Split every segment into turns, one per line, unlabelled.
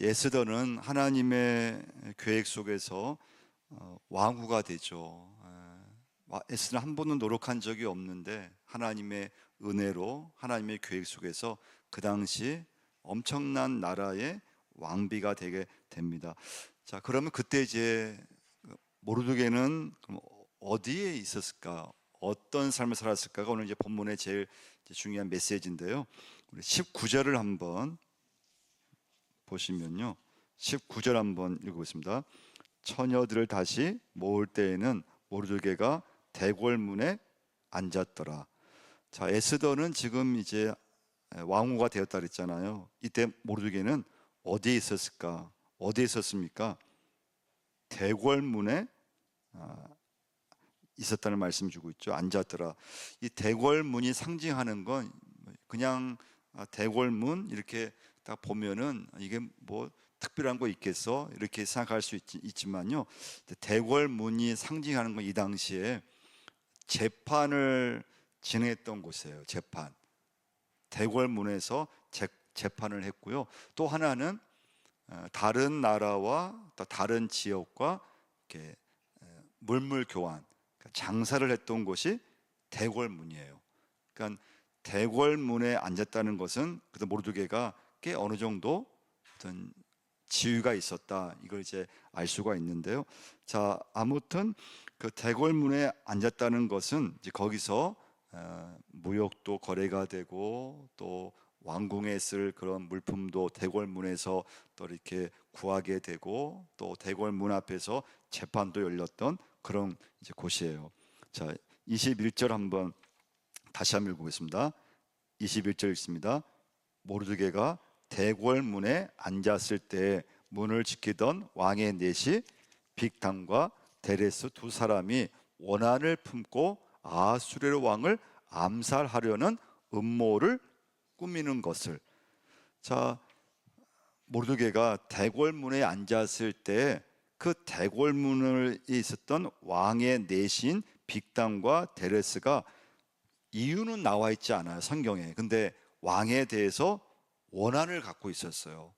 에스더는 하나님의 계획 속에서 왕후가 되죠. 에스더는 한 번도 노력한 적이 없는데 하나님의 은혜로 하나님의 계획 속에서 그 당시 엄청난 나라의 왕비가 되게 됩니다. 자, 그러면 그때 이제 모르드게는 그럼 어디에 있었을까? 어떤 삶을 살았을까가 오늘 이제 본문의 제일 중요한 메시지인데요. 우리 19절을 한번 보시면요, 19절 한번 읽어보겠습니다. 처녀들을 다시 모을 때에는 모르드게가 대궐문에 앉았더라. 자, 에스더는 지금 이제 왕후가 되었다 그랬잖아요. 이때 모르드게는 어디에 있었을까? 어디에 있었습니까? 대궐문에 있었다는 말씀 주고 있죠. 앉았더라. 이 대궐문이 상징하는 건 그냥 대궐문 이렇게 딱 보면은 이게 뭐 특별한 거 있겠어 이렇게 생각할 수 있지만요, 대궐문이 상징하는 건 이 당시에 재판을 진행했던 곳이에요. 재판. 대궐문에서 재판을 했고요. 또 하나는 다른 나라와 또 다른 지역과 이렇게 물물 교환, 장사를 했던 곳이 대궐문이에요. 그러니까 대궐문에 앉았다는 것은 그래도 모르드게가 꽤 어느 정도 어떤 지위가 있었다, 이걸 이제 알 수가 있는데요. 자, 아무튼 그 대궐문에 앉았다는 것은 이제 거기서 무역도 거래가 되고 또 왕궁에 쓸 그런 물품도 대궐문에서 또 이렇게 구하게 되고 또 대궐문 앞에서 재판도 열렸던 그런 이제 곳이에요. 자, 21절 한번 다시 한번 읽어보겠습니다. 21절 읽습니다. 모르드게가 대궐문에 앉았을 때 문을 지키던 왕의 넷이 빅탄과 데레스 두 사람이 원한을 품고 아수르 왕을 암살하려는 음모를 꾸미는 것을. 자, 모르드게가 대궐문에 앉았을 때 그 대궐문에 있었던 왕의 넷인 빅탄과 데레스가, 이유는 나와 있지 않아요, 성경에. 근데 왕에 대해서 원한을 갖고 있었어요.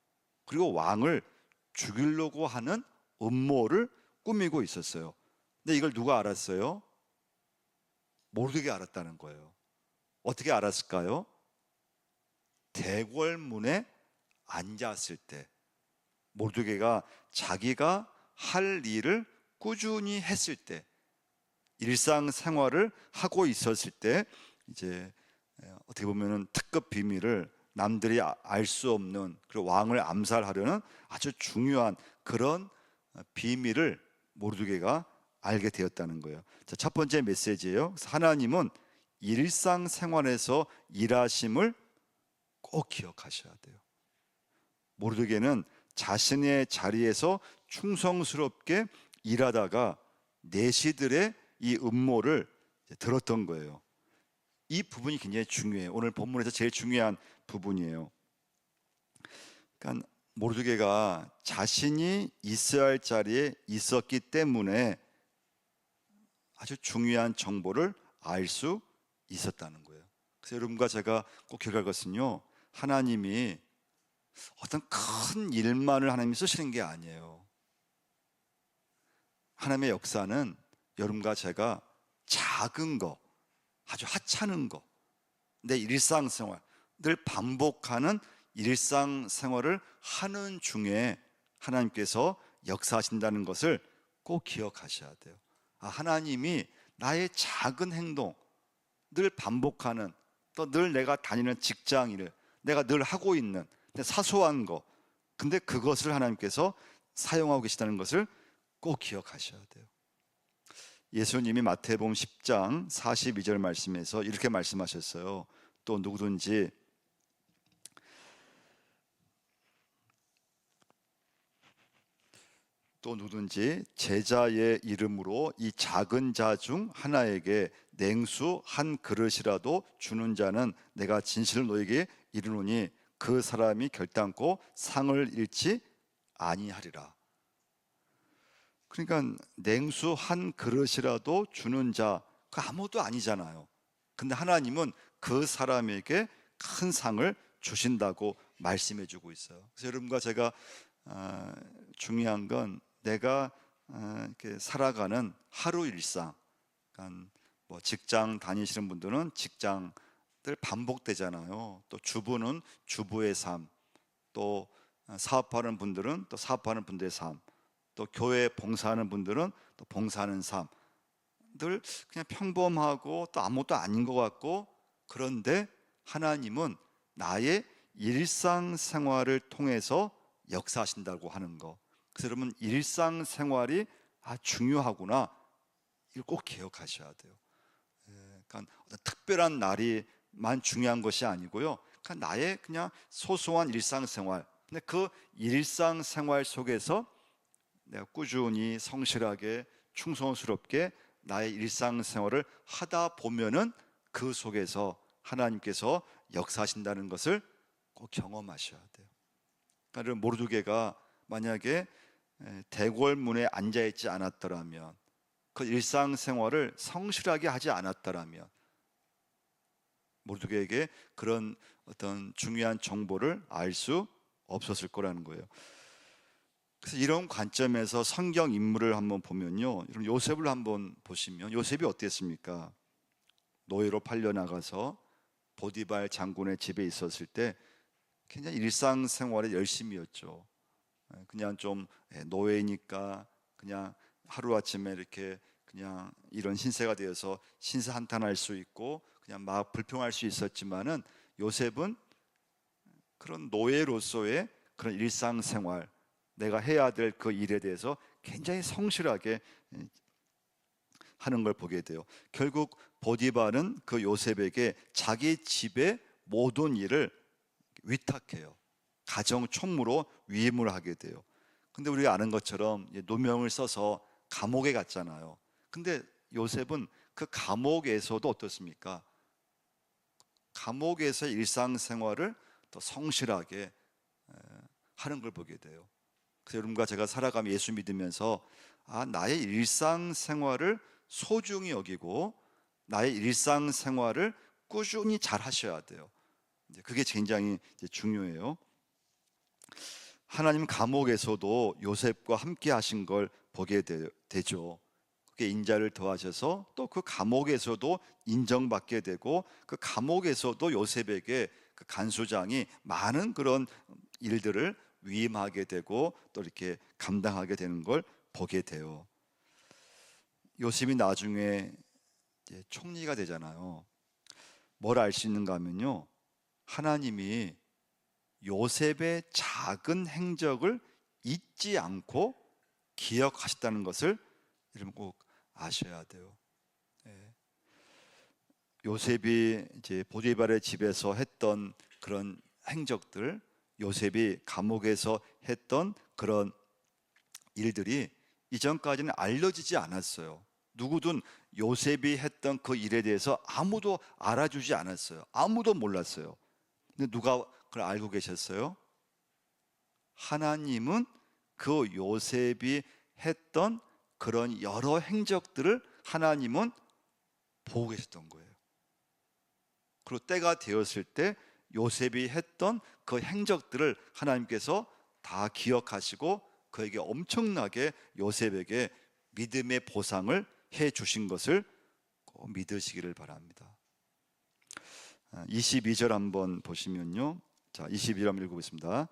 그리고 왕을 죽이려고 하는 음모를 꾸미고 있었어요. 근데 이걸 누가 알았어요? 모르드게 알았다는 거예요. 어떻게 알았을까요? 대궐문에 앉았을 때, 모르드게가 자기가 할 일을 꾸준히 했을 때, 일상생활을 하고 있었을 때, 이제 어떻게 보면은 특급 비밀을 남들이 알 수 없는, 그리고 왕을 암살하려는 아주 중요한 그런 비밀을 모르드게가 알게 되었다는 거예요. 자, 첫 번째 메시지예요. 하나님은 일상생활에서 일하심을 꼭 기억하셔야 돼요. 모르드게는 자신의 자리에서 충성스럽게 일하다가 내시들의 이 음모를 들었던 거예요. 이 부분이 굉장히 중요해요. 오늘 본문에서 제일 중요한 부분이에요. 그러니까 모르드게가 자신이 있어야 할 자리에 있었기 때문에 아주 중요한 정보를 알 수 있었다는 거예요. 그래서 여러분과 제가 꼭 기억할 것은요, 하나님이 어떤 큰 일만을 하나님이 쓰시는 게 아니에요. 하나님의 역사는 여러분과 제가 작은 거, 아주 하찮은 거, 내 일상생활, 늘 반복하는 일상생활을 하는 중에 하나님께서 역사하신다는 것을 꼭 기억하셔야 돼요. 하나님이 나의 작은 행동, 늘 반복하는, 또 늘 내가 다니는 직장일을, 내가 늘 하고 있는 사소한 거, 근데 그것을 하나님께서 사용하고 계시다는 것을 꼭 기억하셔야 돼요. 예수님이 마태복음 10장 42절 말씀에서 이렇게 말씀하셨어요. 또 누구든지 제자의 이름으로 이 작은 자 중 하나에게 냉수 한 그릇이라도 주는 자는 내가 진실로 너에게 이르노니 그 사람이 결단코 상을 잃지 아니하리라. 그러니까 냉수 한 그릇이라도 주는 자, 그 아무도 아니잖아요. 근데 하나님은 그 사람에게 큰 상을 주신다고 말씀해주고 있어요. 그래서 여러분과 제가 중요한 건 내가 이렇게 살아가는 하루 일상, 그러니까 뭐 직장 다니시는 분들은 직장들 반복되잖아요. 또 주부는 주부의 삶, 또 사업하는 분들은 또 사업하는 분들의 삶, 또 교회 봉사하는 분들은 또 봉사하는 삶, 늘 그냥 평범하고 또 아무것도 아닌 것 같고, 그런데 하나님은 나의 일상생활을 통해서 역사하신다고 하는 거. 그래서 여러분, 일상생활이 중요하구나, 이걸 꼭 기억하셔야 돼요. 그러니까 어떤 특별한 날이만 중요한 것이 아니고요, 그러니까 나의 그냥 소소한 일상생활, 근데 그 일상생활 속에서 내가 꾸준히 성실하게 충성스럽게 나의 일상생활을 하다 보면은 그 속에서 하나님께서 역사하신다는 것을 꼭 경험하셔야 돼요. 그러니까 모르드게가 만약에 대궐문에 앉아있지 않았더라면, 그 일상생활을 성실하게 하지 않았더라면 모르드게에게 그런 어떤 중요한 정보를 알 수 없었을 거라는 거예요. 그래서 이런 관점에서 성경 인물을 한번 보면요, 여러분 요셉을 한번 보시면 요셉이 어땠습니까? 노예로 팔려나가서 보디발 장군의 집에 있었을 때 굉장히 일상생활에 열심이었죠. 그냥 좀 노예니까 그냥 하루아침에 이렇게 그냥 이런 신세가 되어서 신세 한탄할 수 있고 그냥 막 불평할 수 있었지만은, 요셉은 그런 노예로서의 그런 일상생활, 내가 해야 될 그 일에 대해서 굉장히 성실하게 하는 걸 보게 돼요. 결국 보디발은 그 요셉에게 자기 집의 모든 일을 위탁해요. 가정 총무로 위임을 하게 돼요. 근데 우리가 아는 것처럼 누명을 써서 감옥에 갔잖아요. 근데 요셉은 그 감옥에서도 어떻습니까? 감옥에서 일상생활을 더 성실하게 하는 걸 보게 돼요. 그래서 여러분과 제가 살아가며 예수 믿으면서 나의 일상생활을 소중히 여기고 나의 일상생활을 꾸준히 잘 하셔야 돼요. 그게 굉장히 중요해요. 하나님 감옥에서도 요셉과 함께 하신 걸 보게 되죠. 그게 인자를 더하셔서 또 그 감옥에서도 인정받게 되고, 그 감옥에서도 요셉에게 그 간수장이 많은 그런 일들을 위임하게 되고 또 이렇게 감당하게 되는 걸 보게 돼요. 요셉이 나중에 총리가 되잖아요. 뭘 알 수 있는가 하면요, 하나님이 요셉의 작은 행적을 잊지 않고 기억하셨다는 것을 여러분 꼭 아셔야 돼요. 요셉이 이제 보디발의 집에서 했던 그런 행적들, 요셉이 감옥에서 했던 그런 일들이 이전까지는 알려지지 않았어요. 누구든 요셉이 했던 그 일에 대해서 아무도 알아주지 않았어요. 아무도 몰랐어요. 근데 누가 그걸 알고 계셨어요? 하나님은 그 요셉이 했던 그런 여러 행적들을 하나님은 보고 계셨던 거예요. 그리고 때가 되었을 때 요셉이 했던 그 행적들을 하나님께서 다 기억하시고 그에게 엄청나게 요셉에게 믿음의 보상을 해 주신 것을 꼭 믿으시기를 바랍니다. 22절 한번 보시면요, 자 22절 한번 읽어보겠습니다.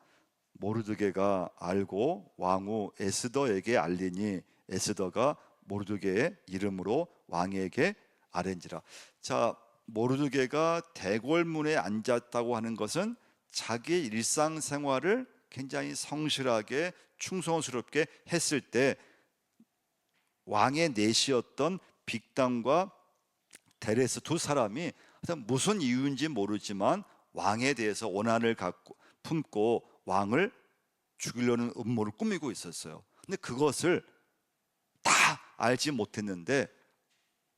모르드게가 알고 왕후 에스더에게 알리니 에스더가 모르드게의 이름으로 왕에게 아뢰니라. 자, 모르드게가 대궐문에 앉았다고 하는 것은 자기의 일상생활을 굉장히 성실하게 충성스럽게 했을 때 왕의 내시였던 빅단과 데레스 두 사람이 무슨 이유인지 모르지만 왕에 대해서 원한을 품고 왕을 죽이려는 음모를 꾸미고 있었어요. 근데 그것을 다 알지 못했는데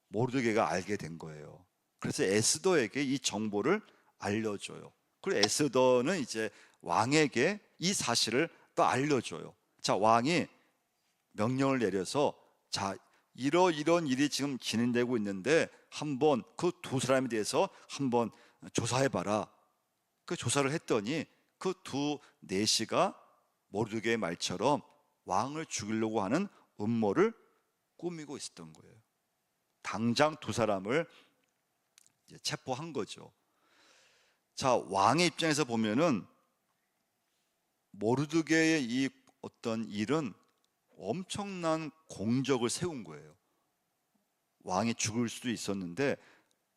모르드게가 알게 된 거예요. 그래서 에스더에게 이 정보를 알려줘요. 그리고 에스더는 이제 왕에게 이 사실을 또 알려줘요. 자, 왕이 명령을 내려서 자, 이런 일이 지금 진행되고 있는데 한번 그 두 사람에 대해서 한번 조사해봐라. 그 조사를 했더니 그 두 내시가 모르드게의 말처럼 왕을 죽이려고 하는 음모를 꾸미고 있었던 거예요. 당장 두 사람을 이제 체포한 거죠. 자, 왕의 입장에서 보면은 모르드게의 이 어떤 일은 엄청난 공적을 세운 거예요. 왕이 죽을 수도 있었는데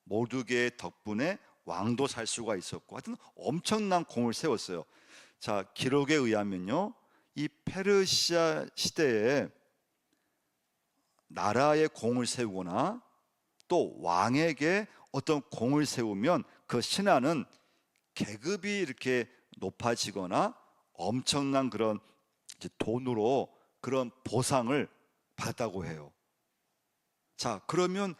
모르드게의 덕분에 왕도 살 수가 있었고, 하여튼 엄청난 공을 세웠어요. 자, 기록에 의하면요, 이 페르시아 시대에 나라의 공을 세우거나 또 왕에게 어떤 공을 세우면 그 신하는 계급이 이렇게 높아지거나 엄청난 그런 이제 돈으로 그런 보상을 받았다고 해요. 자, 그러면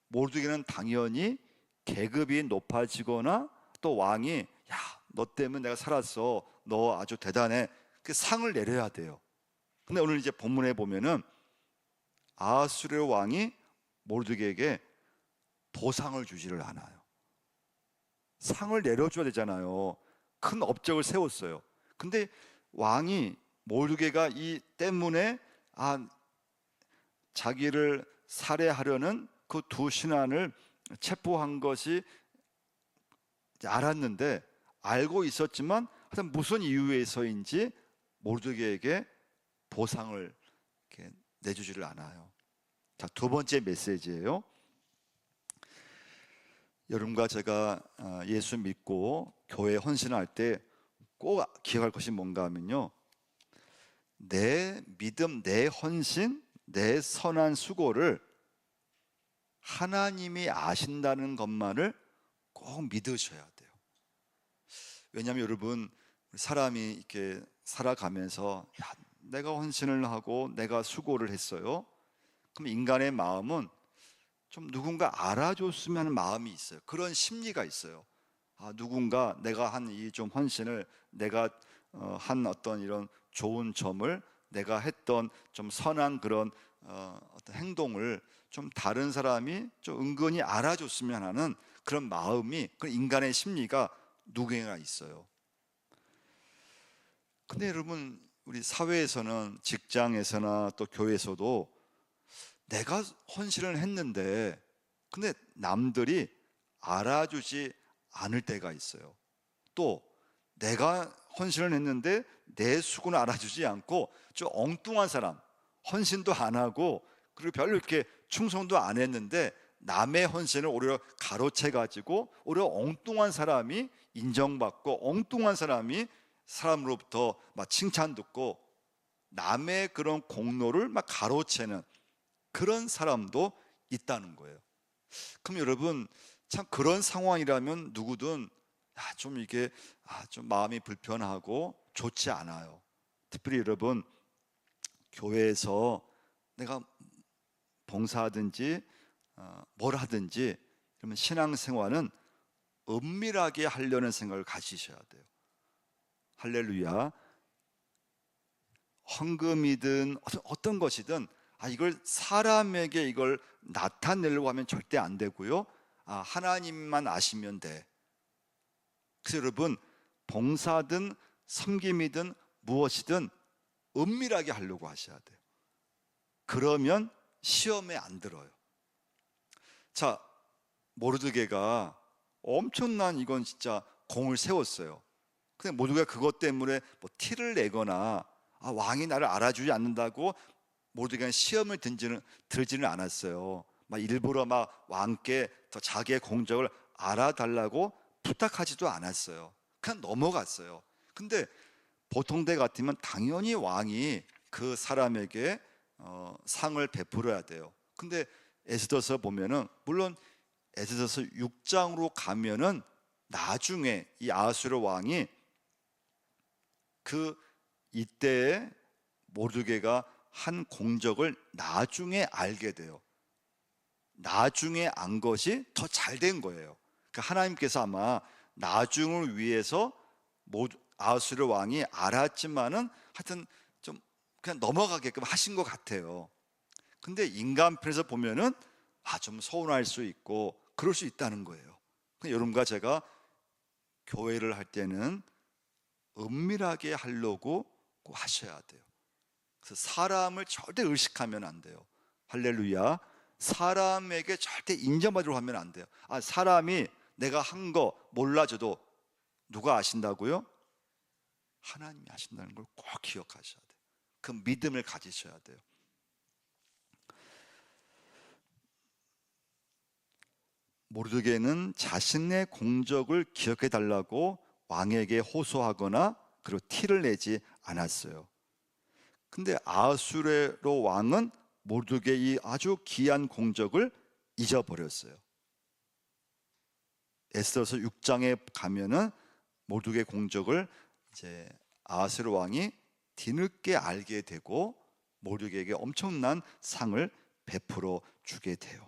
모르드게는 당연히 계급이 높아지거나 또 왕이 야, 너 때문에 내가 살았어, 너 아주 대단해, 그 상을 내려야 돼요. 근데 오늘 이제 본문에 보면은 아하수르 왕이 모르드게에게 보상을 주지를 않아요. 상을 내려줘야 되잖아요. 큰 업적을 세웠어요. 근데 왕이 모르드게가 이 때문에 자기를 살해하려는 그 두 신하를 체포한 것이 알았는데, 알고 있었지만 하여튼 무슨 이유에서인지 모르드게에게 보상을 이렇게 내주지를 않아요. 자, 두 번째 메시지예요. 여러분과 제가 예수 믿고 교회 헌신할 때 꼭 기억할 것이 뭔가 하면요, 내 믿음, 내 헌신, 내 선한 수고를 하나님이 아신다는 것만을 꼭 믿으셔야 돼요. 왜냐하면 여러분, 사람이 이렇게 살아가면서 야, 내가 헌신을 하고 내가 수고를 했어요. 그럼 인간의 마음은 좀 누군가 알아줬으면 하는 마음이 있어요. 그런 심리가 있어요. 누군가 내가 한 이 좀 헌신을, 내가 한 어떤 이런 좋은 점을, 내가 했던 좀 선한 그런 어떤 행동을 좀 다른 사람이 좀 은근히 알아줬으면 하는 그런 마음이, 그런 인간의 심리가 누구에나 있어요. 근데 여러분, 우리 사회에서는, 직장에서나 또 교회에서도 내가 헌신을 했는데 근데 남들이 알아주지 않을 때가 있어요. 또 내가 헌신을 했는데 내 수고는 알아주지 않고 좀 엉뚱한 사람, 헌신도 안 하고 그리고 별로 이렇게 충성도 안 했는데 남의 헌신을 오히려 가로채 가지고 오히려 엉뚱한 사람이 인정받고 엉뚱한 사람이 사람으로부터 막 칭찬 듣고 남의 그런 공로를 막 가로채는 그런 사람도 있다는 거예요. 그럼 여러분, 참 그런 상황이라면 누구든 좀 이게 좀 마음이 불편하고 좋지 않아요. 특별히 여러분, 교회에서 내가 봉사하든지 뭘 하든지, 그러면 신앙생활은 은밀하게 하려는 생각을 가지셔야 돼요. 할렐루야. 헌금이든 어떤 것이든 이걸 사람에게 이걸 나타내려고 하면 절대 안 되고요. 하나님만 아시면 돼. 그래서 여러분, 봉사든 섬김이든 무엇이든 은밀하게 하려고 하셔야 돼요. 그러면 시험에 안 들어요. 자, 모르드게가 엄청난, 이건 진짜 공을 세웠어요. 근데 모르드게가 그것 때문에 뭐 티를 내거나 왕이 나를 알아주지 않는다고 모르드게가 시험을 들지는 않았어요. 막 일부러 막 왕께 더 자기의 공적을 알아달라고 부탁하지도 않았어요. 그냥 넘어갔어요. 근데 보통 때 같으면 당연히 왕이 그 사람에게 상을 베풀어야 돼요. 근데 에스더서 보면은, 물론 에스더서 6장으로 가면은 나중에 이 아하수르 왕이 그 이때에 모르드게가 한 공적을 나중에 알게 돼요. 나중에 안 것이 더 잘 된 거예요. 그러니까 하나님께서 아마 나중을 위해서 아하수르 왕이 알았지만은 하여튼 좀 그냥 넘어가게끔 하신 것 같아요. 근데 인간 편에서 보면은 좀 서운할 수 있고 그럴 수 있다는 거예요. 여러분과 제가 교회를 할 때는 은밀하게 하려고 꼭 하셔야 돼요. 그래서 사람을 절대 의식하면 안 돼요. 할렐루야. 사람에게 절대 인정받으려고 하면 안 돼요. 사람이 내가 한 거 몰라줘도 누가 아신다고요? 하나님이 아신다는 걸 꼭 기억하셔야 돼요. 그 믿음을 가지셔야 돼요. 모르드게는 자신의 공적을 기억해 달라고 왕에게 호소하거나 그리고 티를 내지 않았어요. 근데 아수에로 왕은 모르드게의 아주 귀한 공적을 잊어버렸어요. 에스더서 6장에 가면은 모르드게 공적을 이제 아수에로 왕이 뒤늦게 알게 되고 모르드게에게 엄청난 상을 베풀어 주게 돼요.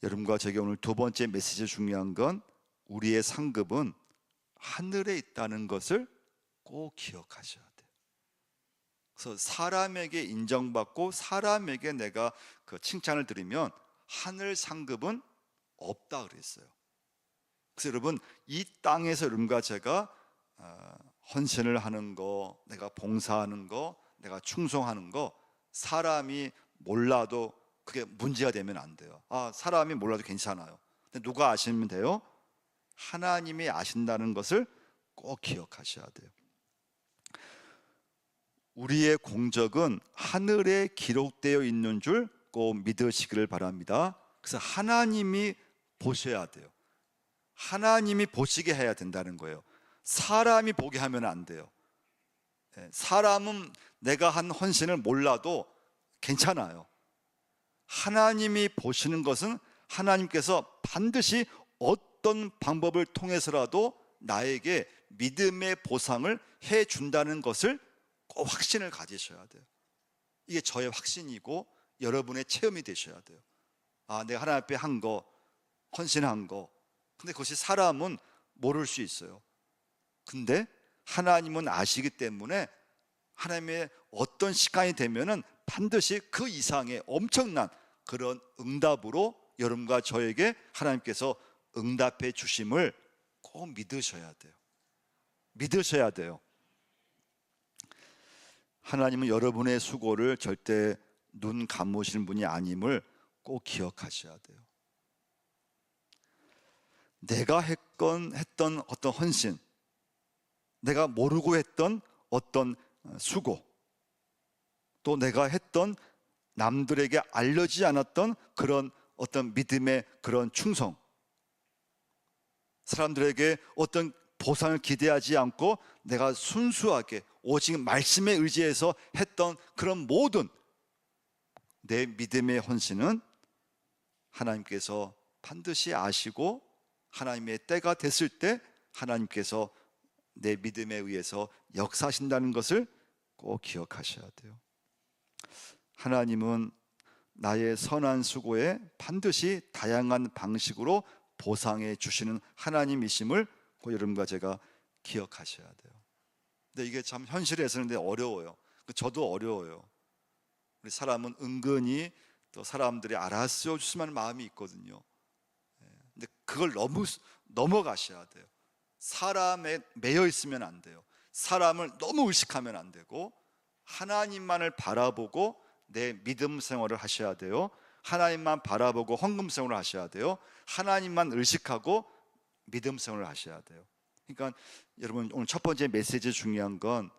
여러분과 제게 오늘 두 번째 메시지 중요한 건 우리의 상급은 하늘에 있다는 것을 꼭 기억하셔야 돼요. 그래서 사람에게 인정받고 사람에게 내가 그 칭찬을 드리면 하늘 상급은 없다 그랬어요. 그래서 여러분, 이 땅에서 여러분과 제가 헌신을 하는 거, 내가 봉사하는 거, 내가 충성하는 거 사람이 몰라도 그게 문제가 되면 안 돼요. 사람이 몰라도 괜찮아요. 근데 누가 아시면 돼요? 하나님이 아신다는 것을 꼭 기억하셔야 돼요. 우리의 공적은 하늘에 기록되어 있는 줄 꼭 믿으시기를 바랍니다. 그래서 하나님이 보셔야 돼요. 하나님이 보시게 해야 된다는 거예요. 사람이 보게 하면 안 돼요. 사람은 내가 한 헌신을 몰라도 괜찮아요. 하나님이 보시는 것은 하나님께서 반드시 어떤 방법을 통해서라도 나에게 믿음의 보상을 해준다는 것을 꼭 확신을 가지셔야 돼요. 이게 저의 확신이고 여러분의 체험이 되셔야 돼요. 내가 하나님 앞에 한 거, 헌신한 거, 근데 그것이 사람은 모를 수 있어요. 근데 하나님은 아시기 때문에 하나님의 어떤 시간이 되면은 반드시 그 이상의 엄청난 그런 응답으로 여러분과 저에게 하나님께서 응답해 주심을 꼭 믿으셔야 돼요. 믿으셔야 돼요. 하나님은 여러분의 수고를 절대 눈 감으시는 분이 아님을 꼭 기억하셔야 돼요. 내가 했던 어떤 헌신, 내가 모르고 했던 어떤 수고, 또 내가 했던 남들에게 알려지지 않았던 그런 어떤 믿음의 그런 충성, 사람들에게 어떤 보상을 기대하지 않고 내가 순수하게 오직 말씀에 의지해서 했던 그런 모든 내 믿음의 헌신은 하나님께서 반드시 아시고 하나님의 때가 됐을 때 하나님께서 내 믿음에 의해서 역사하신다는 것을 꼭 기억하셔야 돼요. 하나님은 나의 선한 수고에 반드시 다양한 방식으로 보상해 주시는 하나님이심을 꼭 여러분과 제가 기억하셔야 돼요. 근데 이게 참 현실에서는 어려워요. 저도 어려워요. 우리 사람은 은근히 또 사람들이 알아서 주시면 마음이 있거든요. 근데 그걸 넘어가셔야 돼요. 사람에 매여 있으면 안 돼요. 사람을 너무 의식하면 안 되고 하나님만을 바라보고 내 믿음 생활을 하셔야 돼요. 하나님만 바라보고 헌금 생활을 하셔야 돼요. 하나님만 의식하고 믿음 생활을 하셔야 돼요. 그러니까 여러분, 오늘 첫 번째 메시지 중요한 건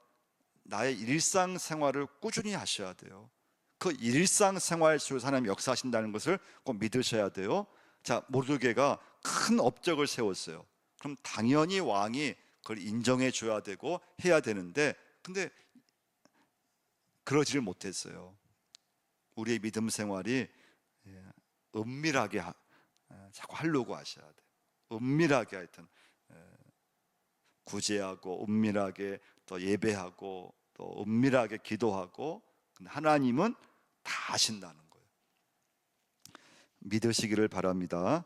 나의 일상생활을 꾸준히 하셔야 돼요. 그 일상생활 속에서 하나님 역사하신다는 것을 꼭 믿으셔야 돼요. 자, 모르드게가 큰 업적을 세웠어요. 그럼 당연히 왕이 그걸 인정해 줘야 되고 해야 되는데, 근데 그러지를 못했어요. 우리의 믿음 생활이 은밀하게 자꾸 하려고 하셔야 돼요. 은밀하게 하여튼 구제하고 은밀하게 또 예배하고 또 은밀하게 기도하고, 근데 하나님은 다 아신다는 거예요. 믿으시기를 바랍니다.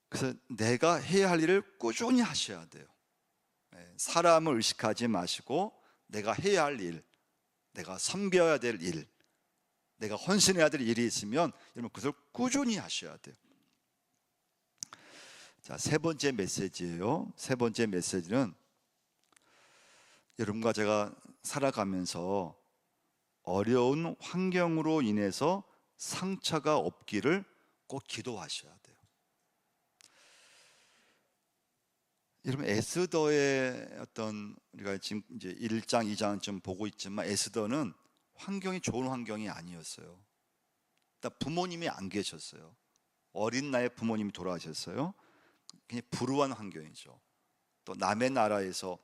그래서 내가 해야 할 일을 꾸준히 하셔야 돼요. 사람을 의식하지 마시고 내가 해야 할 일, 내가 섬겨야 될 일, 내가 헌신해야 될 일이 있으면 여러분 그것을 꾸준히 하셔야 돼요. 자, 세 번째 메시지예요. 세 번째 메시지는 여러분과 제가 살아가면서 어려운 환경으로 인해서 상처가 없기를 꼭 기도하셔야 돼요. 여러분, 에스더의 어떤, 우리가 지금 이제 1장, 2장 좀 보고 있지만 에스더는 환경이 좋은 환경이 아니었어요. 일단 부모님이 안 계셨어요. 어린 나이에 부모님이 돌아가셨어요. 굉장히 불우한 환경이죠. 또 남의 나라에서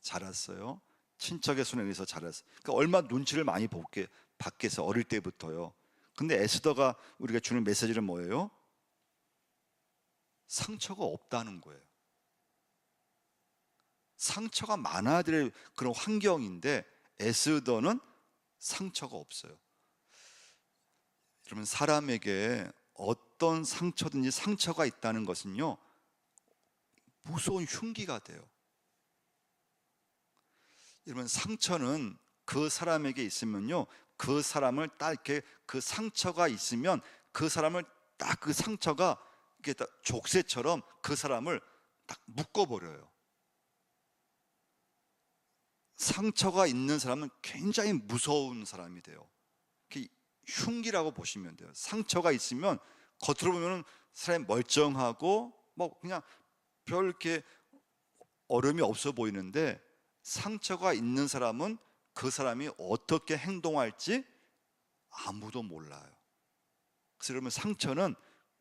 자랐어요. 친척의 손에 의해서 자랐어요. 그러니까 얼마 눈치를 많이 받겠어, 어릴 때부터요. 근데 에스더가 우리가 주는 메시지는 뭐예요? 상처가 없다는 거예요. 상처가 많아야 될 그런 환경인데 에스더는 상처가 없어요. 여러분, 사람에게 어떤 상처든지 상처가 있다는 것은요, 무서운 흉기가 돼요. 여러분, 상처는 그 사람에게 있으면요, 그 사람을 딱 이렇게, 그 상처가 있으면 그 사람을 딱, 그 상처가 이렇게 딱 족쇄처럼 그 사람을 딱 묶어버려요. 상처가 있는 사람은 굉장히 무서운 사람이 돼요. 흉기라고 보시면 돼요. 상처가 있으면 겉으로 보면 사람이 멀쩡하고 뭐 그냥 별 이렇게 어려움이 없어 보이는데, 상처가 있는 사람은 그 사람이 어떻게 행동할지 아무도 몰라요. 그래서 여러분, 상처는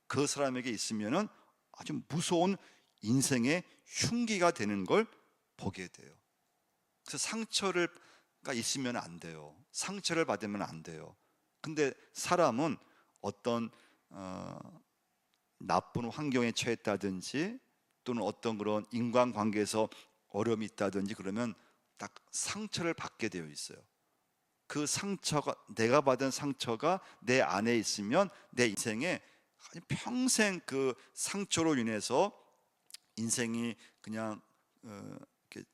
그 사람에게 있으면은 아주 무서운 인생의 흉기가 되는 걸 보게 돼요. 그래서 상처가 있으면 안 돼요. 상처를 받으면 안 돼요. 근데 사람은 어떤 나쁜 환경에 처했다든지 또는 어떤 그런 인간관계에서 어려움이 있다든지 그러면 딱 상처를 받게 되어 있어요. 그 상처가, 내가 받은 상처가 내 안에 있으면 내 인생에 평생 그 상처로 인해서 인생이 그냥 이렇게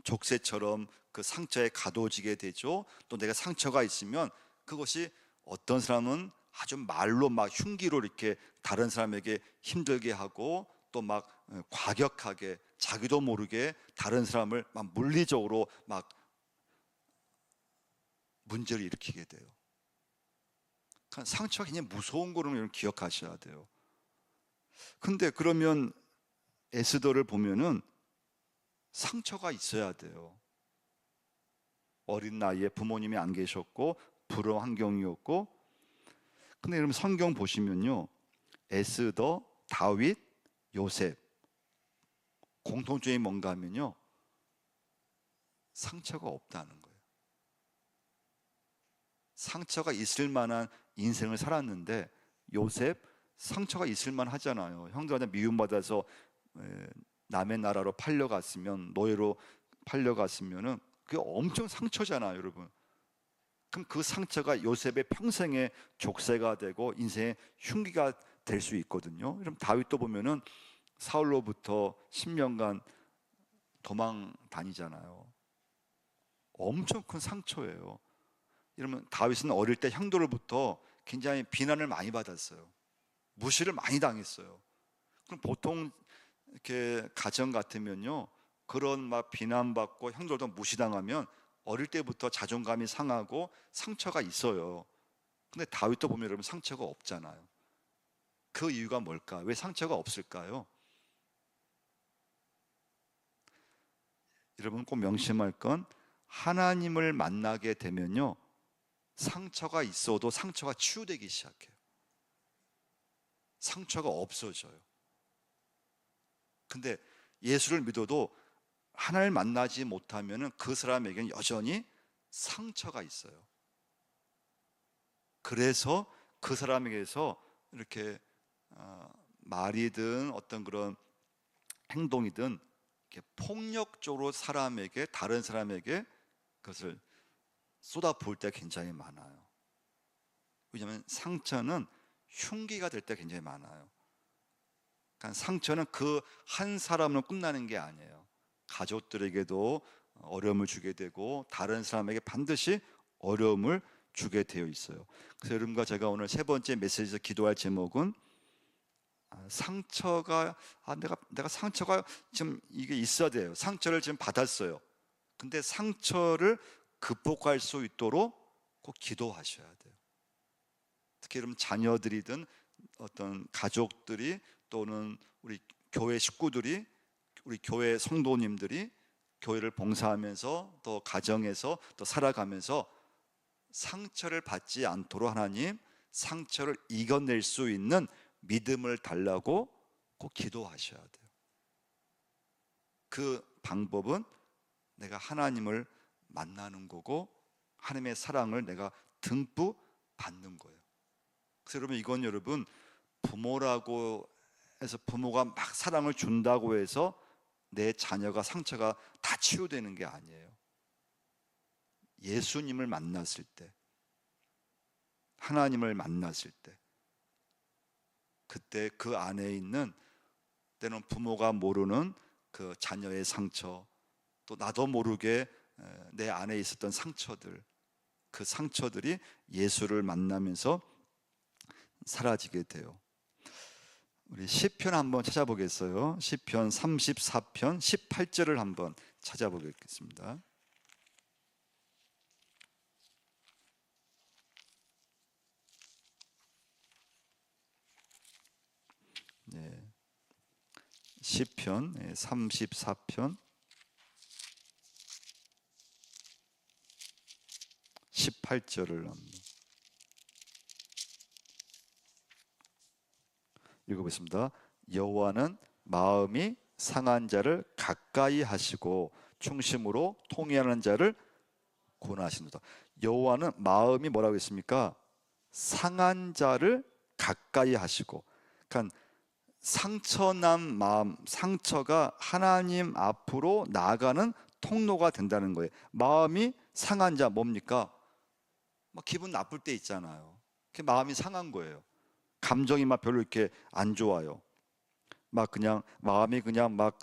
족쇄처럼 그 상처에 가둬지게 되죠. 또 내가 상처가 있으면 그것이 어떤 사람은 아주 말로 막 흉기로 이렇게 다른 사람에게 힘들게 하고, 또 막 과격하게 자기도 모르게 다른 사람을 막 물리적으로 막 문제를 일으키게 돼요. 그러니까 상처가 굉장히 무서운 거를 기억하셔야 돼요. 근데 그러면 에스더를 보면은 상처가 있어야 돼요. 어린 나이에 부모님이 안 계셨고 불우한 환경이었고. 근데 여러분, 성경 보시면요, 에스더, 다윗, 요셉 공통점이 뭔가 하면요, 상처가 없다는 거예요. 상처가 있을 만한 인생을 살았는데, 요셉 상처가 있을 만 하잖아요. 형들한테 미움받아서 남의 나라로 팔려갔으면, 노예로 팔려갔으면은 그게 엄청 상처잖아요, 여러분. 그럼 그 상처가 요셉의 평생의 족쇄가 되고 인생의 흉기가 될 수 있거든요. 그럼 다윗도 보면은 사울로부터 10년간 도망 다니잖아요. 엄청 큰 상처예요. 이러면 다윗은 어릴 때 형들로부터 굉장히 비난을 많이 받았어요. 무시를 많이 당했어요. 그럼 보통 이렇게 가정 같으면요, 그런 막 비난받고 형들도 무시당하면 어릴 때부터 자존감이 상하고 상처가 있어요. 근데 다윗도 보면 여러분, 상처가 없잖아요. 그 이유가 뭘까? 왜 상처가 없을까요? 여러분, 꼭 명심할 건, 하나님을 만나게 되면요, 상처가 있어도 상처가 치유되기 시작해요. 상처가 없어져요. 근데 예수를 믿어도 하나님을 만나지 못하면 그 사람에게는 여전히 상처가 있어요. 그래서 그 사람에게서 이렇게 말이든 어떤 그런 행동이든 이렇게 폭력적으로 사람에게, 다른 사람에게 그것을 쏟아부을 때가 굉장히 많아요. 왜냐하면 상처는 흉기가 될 때 굉장히 많아요. 그러니까 상처는 그 한 사람으로 끝나는 게 아니에요. 가족들에게도 어려움을 주게 되고 다른 사람에게 반드시 어려움을 주게 되어 있어요. 그래서 여러분과 제가 오늘 세 번째 메시지에서 기도할 제목은 상처가 내가 상처가 지금 이게 있어야 돼요. 상처를 지금 받았어요. 근데 상처를 극복할 수 있도록 꼭 기도하셔야 돼요. 특히 여러분 자녀들이든 어떤 가족들이 또는 우리 교회 식구들이, 우리 교회 성도님들이 교회를 봉사하면서 또 가정에서 또 살아가면서 상처를 받지 않도록 하나님 상처를 이겨낼 수 있는 믿음을 달라고 꼭 기도하셔야 돼요. 그 방법은 내가 하나님을 만나는 거고 하나님의 사랑을 내가 듬뿍 받는 거예요. 그래서 여러분 이건 여러분 부모라고 해서 부모가 막 사랑을 준다고 해서 내 자녀가 상처가 다 치유되는 게 아니에요. 예수님을 만났을 때, 하나님을 만났을 때, 그때 그 안에 있는 때는 부모가 모르는 그 자녀의 상처, 또 나도 모르게 내 안에 있었던 상처들, 그 상처들이 예수를 만나면서 사라지게 돼요. 우리 시편 한번 찾아보겠어요. 시편 34편 18절을 한번 찾아보겠습니다. 네. 시편 34편 18절을 읽어보겠습니다. 여호와는 마음이 상한 자를 가까이 하시고 충심으로 통회하는 자를 구원하시는도다. 여호와는 마음이 뭐라고 했습니까? 상한 자를 가까이 하시고, 그러니까 상처난 마음, 상처가 하나님 앞으로 나아가는 통로가 된다는 거예요. 마음이 상한 자 뭡니까? 막 기분 나쁠 때 있잖아요. 마음이 상한 거예요. 감정이 막 별로 이렇게 안 좋아요. 막 그냥 마음이 그냥 막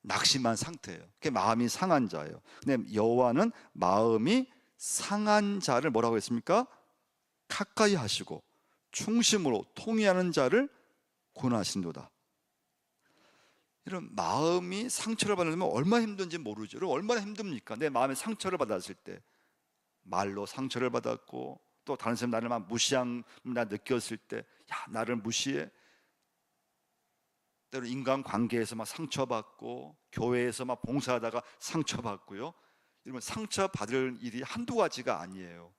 낙심한 상태예요. 그게 마음이 상한 자예요. 근데 여호와는 마음이 상한 자를 뭐라고 했습니까? 가까이 하시고 충심으로 통회하는 자를 구원하신도다. 이런 마음이 상처를 받으면 얼마나 힘든지 모르죠. 얼마나 힘듭니까? 내 마음에 상처를 받았을 때, 말로 상처를 받았고 또 다른 사람 나를 막 무시한 나 느꼈을 때, 야 나를 무시해. 때로 인간관계에서 막 상처받고 교회에서 막 봉사하다가 상처받고요. 이러면 상처받을 일이 한두 가지가 아니에요.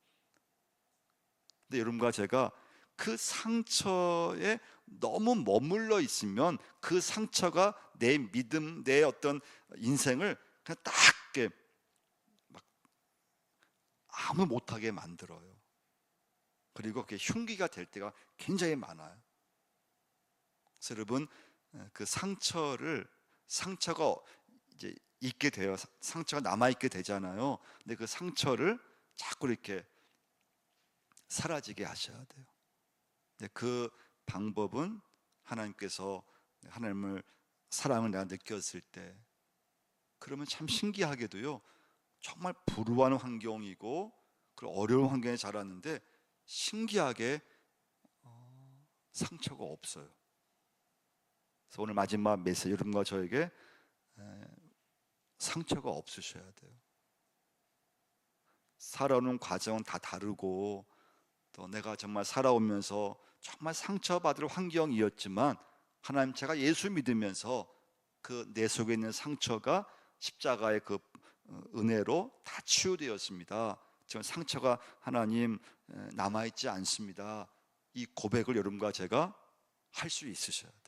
근데 여러분과 제가 그 상처에 너무 머물러 있으면 그 상처가 내 믿음, 내 어떤 인생을 그냥 딱 이렇게 막 아무 못하게 만들어요. 그리고 그게 흉기가 될 때가 굉장히 많아요. 그래서 여러분 그 상처가 이제 있게 돼요. 상처가 남아 있게 되잖아요. 근데 그 상처를 자꾸 이렇게 사라지게 하셔야 돼요. 그 방법은 하나님께서 하나님을 사랑을 내가 느꼈을 때, 그러면 참 신기하게도요, 정말 불우한 환경이고 그리고 어려운 환경에 자랐는데 신기하게 상처가 없어요. 그래서 오늘 마지막 메시지, 여러분과 저에게 상처가 없으셔야 돼요. 살아오는 과정은 다 다르고 또 내가 정말 살아오면서 정말 상처받을 환경이었지만 하나님, 제가 예수 믿으면서 그 내 속에 있는 상처가 십자가의 그 은혜로 다 치유되었습니다. 지금 상처가 하나님 남아있지 않습니다. 이 고백을 여러분과 제가 할 수 있으셔야 돼요.